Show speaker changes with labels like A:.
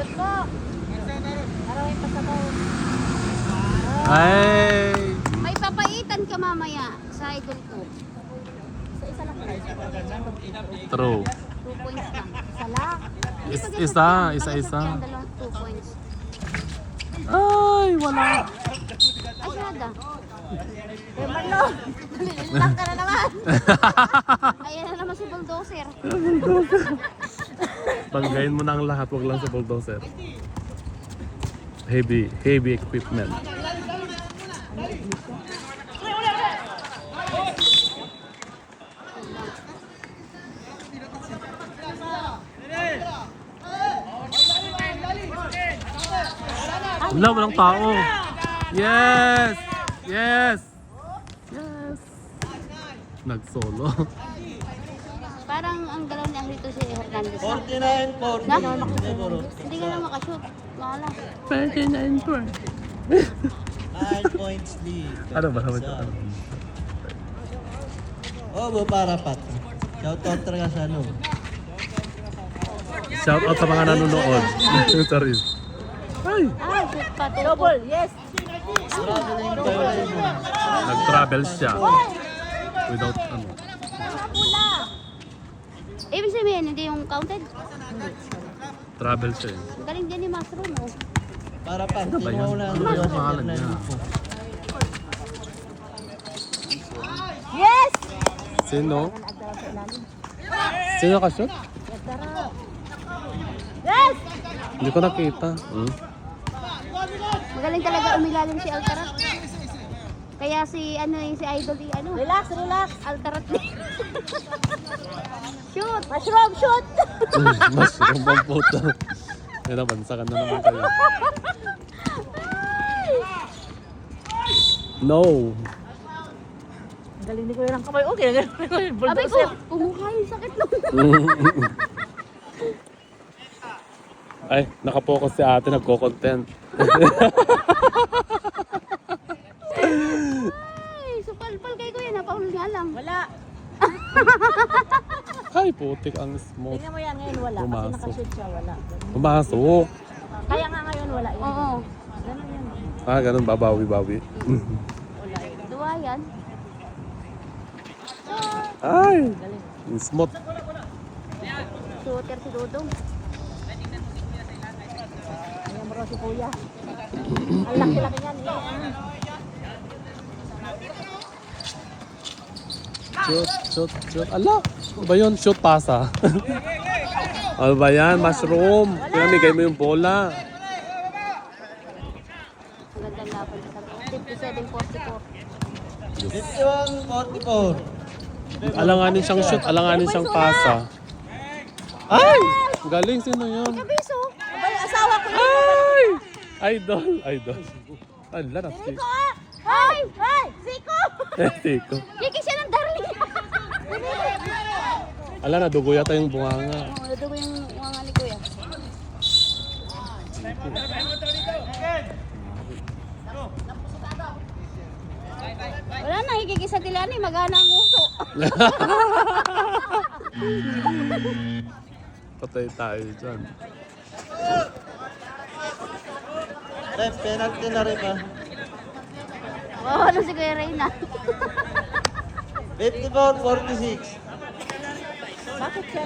A: Shoot mo. Arawin pa sa bawon.
B: Ay!
C: May papaitan ka mamaya sa idol ko.
A: Isa lang tayo.
B: True.
C: 2 points lang.
A: Isa lang.
C: Hindi pa ganun
B: Isa,
C: yan.
B: isa-isa.
C: Bakit yan? Dalawang 2 points.
B: Ay, wala.
C: Ay, nada.
A: Eh, Marlon. Lang ka na naman.
C: Ayan na naman si Bulldozer.
B: Banggain mo na ang lahat, wag lang sa bulldozer. Heavy equipment. Wala, walang tao. Yes! Yes! Yes! Nag-solo.
C: Parang ang galaw niya rito si Hernandez.
D: 49, 40.
C: Na?
D: Siguro.
C: Hindi ka na makashoot. Wala.
B: 39 points.
D: 9 points lead.
B: Ano ba? Ano ba?
D: Oh, para pat. Shout out talaga sa ano.
B: Shout out sa mga nanonood. Sorry. Ay!
C: Ah, shoot pa.
A: Double, yes.
D: Traveling violation.
B: Nag-travel siya. Without ano.
A: Pula.
C: Ibig sabihin, hindi yung counted.
B: Travel siya eh.
C: Ang galing din ni Mushroom, oh.
D: Para pat.
B: Ano ba yan?
D: Tinuuna
B: Ano ba yung pangalan niya?
A: Yes!
B: Sino? Sino ka-shoot?
A: Yes!
B: Hindi ko nakita.
C: Magaling talaga umilalim si Alcaraz. Kaya si si Idol
A: Relax, relax.
C: Alcaraz. Shoot!
A: Mushroom, shoot!
B: Mushroom ang puto. Yan na, bansakan na naman kayo. No!
A: Galing ni Kuya ng kamay. Okay, galing ni Kuya.
C: Abay ko, kumuha yung sakit nung.
B: Ay, nakapokus si ate, nagko-content.
C: Ay, supal-pal kay Kuya, napaul nga lang.
A: Wala.
B: Ay, putik ang smooth.
A: Tingnan mo yan ngayon, wala. Kasi
B: Pumasok.
A: nakashoot siya, wala.
B: Pumasok.
A: Kaya nga ngayon, wala yan.
C: Oo,
A: Ganun yan.
B: Ah, ganun, babawi-bawi.
A: Wala yan.
C: duwa yan.
B: Ay,
A: Galing.
B: smooth.
C: Shooter si Dudong.
A: Ayan mo raw si Kuya. Ang laki-laki yan. Yeah.
B: Shoot. Ala, ano ba yun? Shoot pasa. Ano ba yan? Mushroom. Pinamigay mo yung bola.
C: Ang gandang laban sa 57-44.
D: 51, 44.
B: Alanganin siyang shoot, alanganin siyang pasa. Ay! Galing, sino yun?
C: Kabiso!
A: Abay, asawa ko yun.
B: Ay! Idol. Ala, nasik.
A: Siko ah! Ay! Ay! Siko!
B: Tiko.
C: Kiki siya ng darling!
B: Ala, nadugo yata yung bunganga.
C: Oo, nadugo yung mga ni Kuya. Wala na, higigisa tilani, magana ang uso.
B: Patay tayo dyan.
D: Ref, penalty na rin ba?
C: Oo, ano si Kuya Reyna?
D: 54, 46.
A: Bakit siya?